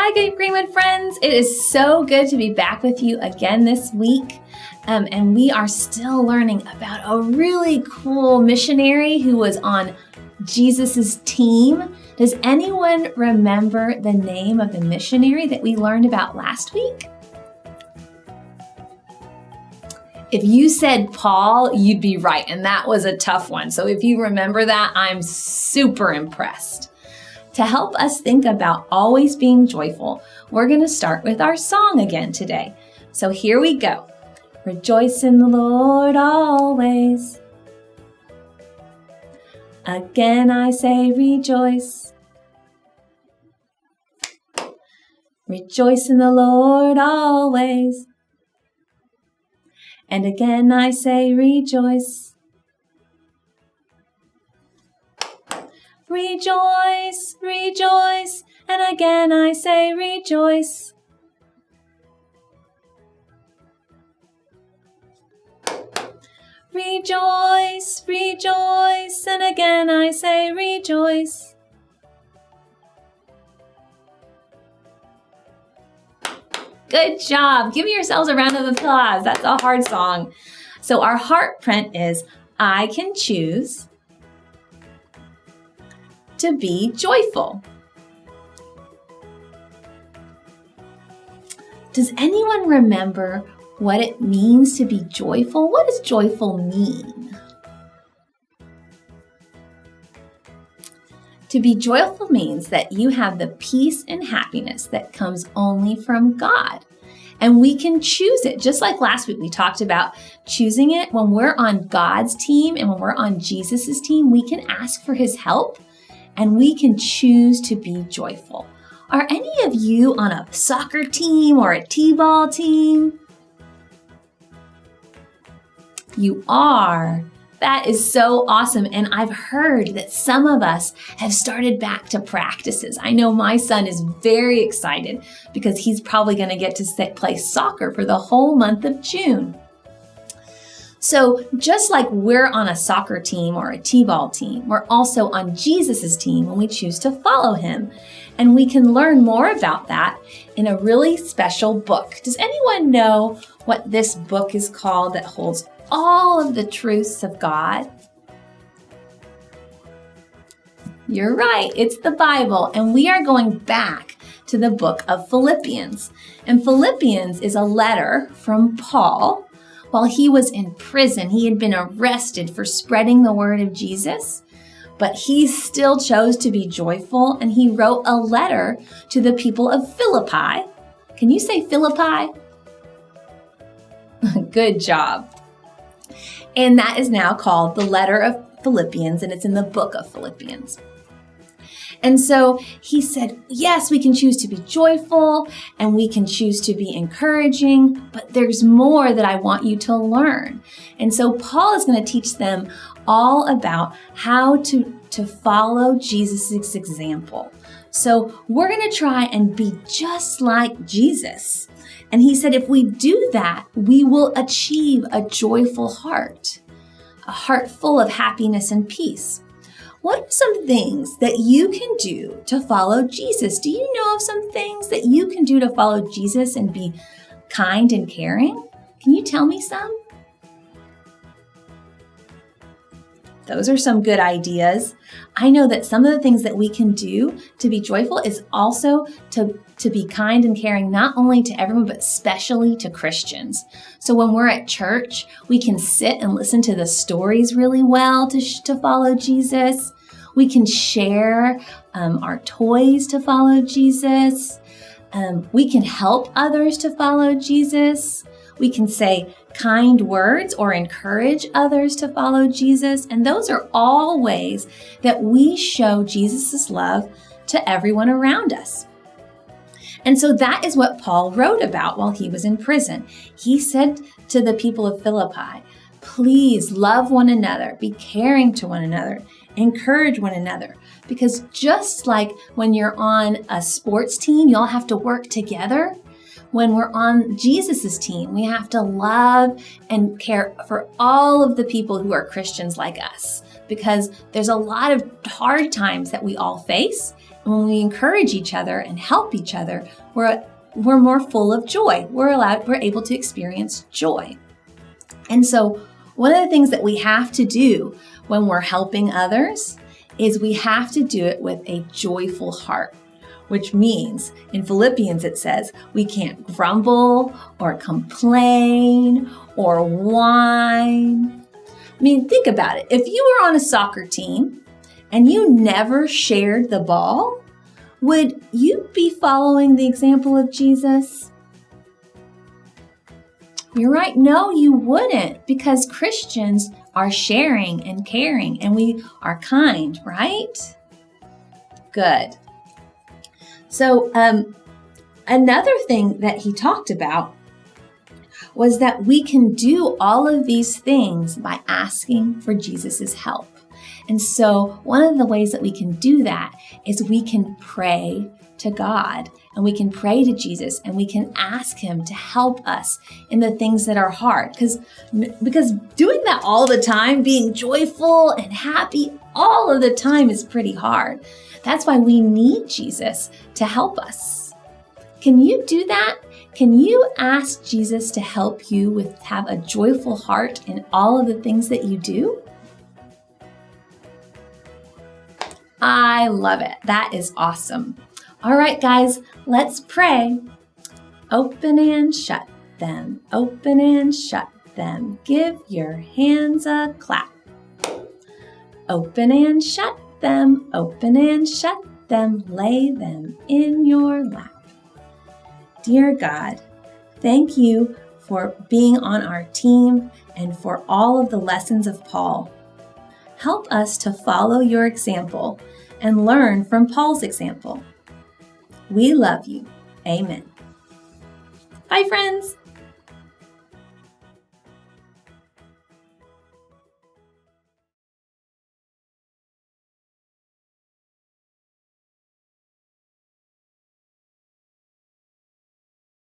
Hi, good Greenwood friends. It is so good to be back with you again this week. And we are still learning about a really cool missionary who was on Jesus's team. Does anyone remember the name of the missionary that we learned about last week? If you said Paul, you'd be right, and that was a tough one. So if you remember that, I'm super impressed. To help us think about always being joyful, we're going to start with our song again today. So here we go. Rejoice in the Lord always. Again I say rejoice. Rejoice in the Lord always. And again I say rejoice. Rejoice, rejoice, and again I say rejoice. Rejoice, rejoice, and again I say rejoice. Good job. Give yourselves a round of applause. That's a hard song. So our heart print is, I can choose to be joyful. Does anyone remember what it means to be joyful? What does joyful mean? To be joyful means that you have the peace and happiness that comes only from God. And we can choose it. Just like last week, we talked about choosing it. When we're on God's team and when we're on Jesus's team, we can ask for his help and we can choose to be joyful. Are any of you on a soccer team or a t-ball team? You are. That is so awesome. And I've heard that some of us have started back to practices. I know my son is very excited because he's probably going to get to play soccer for the whole month of June. So just like we're on a soccer team or a t-ball team, we're also on Jesus's team when we choose to follow him. And we can learn more about that in a really special book. Does anyone know what this book is called that holds all of the truths of God? You're right, it's the Bible, and we are going back to the book of Philippians. And Philippians is a letter from Paul. While he was in prison, he had been arrested for spreading the word of Jesus, but he still chose to be joyful, and he wrote a letter to the people of Philippi. Can you say Philippi? Good job. And that is now called the letter of Philippians, and it's in the book of Philippians. And so he said, yes, we can choose to be joyful and we can choose to be encouraging, but there's more that I want you to learn. And so Paul is going to teach them all about how to follow Jesus' example. So we're going to try and be just like Jesus. And he said, if we do that, we will achieve a joyful heart, a heart full of happiness and peace. What are some things that you can do to follow Jesus? Do you know of some things that you can do to follow Jesus and be kind and caring? Can you tell me some? Those are some good ideas. I know that some of the things that we can do to be joyful is also to be kind and caring, not only to everyone, but especially to Christians. So when we're at church, we can sit and listen to the stories really well to follow Jesus. We can share our toys to follow Jesus. We can help others to follow Jesus. We can say kind words or encourage others to follow Jesus. And those are all ways that we show Jesus' love to everyone around us. And so that is what Paul wrote about while he was in prison. He said to the people of Philippi, please love one another, be caring to one another, encourage one another. Because just like when you're on a sports team, you all have to work together. When we're on Jesus's team, we have to love and care for all of the people who are Christians like us, because there's a lot of hard times that we all face, when we encourage each other and help each other, we're more full of joy. We're able to experience joy. And so one of the things that we have to do when we're helping others is we have to do it with a joyful heart, which means in Philippians it says we can't grumble or complain or whine. I mean, think about it. If you were on a soccer team and you never shared the ball, would you be following the example of Jesus? You're right. No, you wouldn't, because Christians are sharing and caring and we are kind, right? Good. So another thing that he talked about was that we can do all of these things by asking for Jesus's help. And so one of the ways that we can do that is we can pray to God and we can pray to Jesus and we can ask him to help us in the things that are hard. Because doing that all the time, being joyful and happy all of the time is pretty hard. That's why we need Jesus to help us. Can you do that? Can you ask Jesus to help you have a joyful heart in all of the things that you do? I love it. That is awesome. All right, guys, let's pray. Open and shut them. Open and shut them. Give your hands a clap. Open and shut them. Open and shut them. Lay them in your lap. Dear God, thank you for being on our team and for all of the lessons of Paul. Help us to follow your example and learn from Paul's example. We love you. Amen. Bye, friends.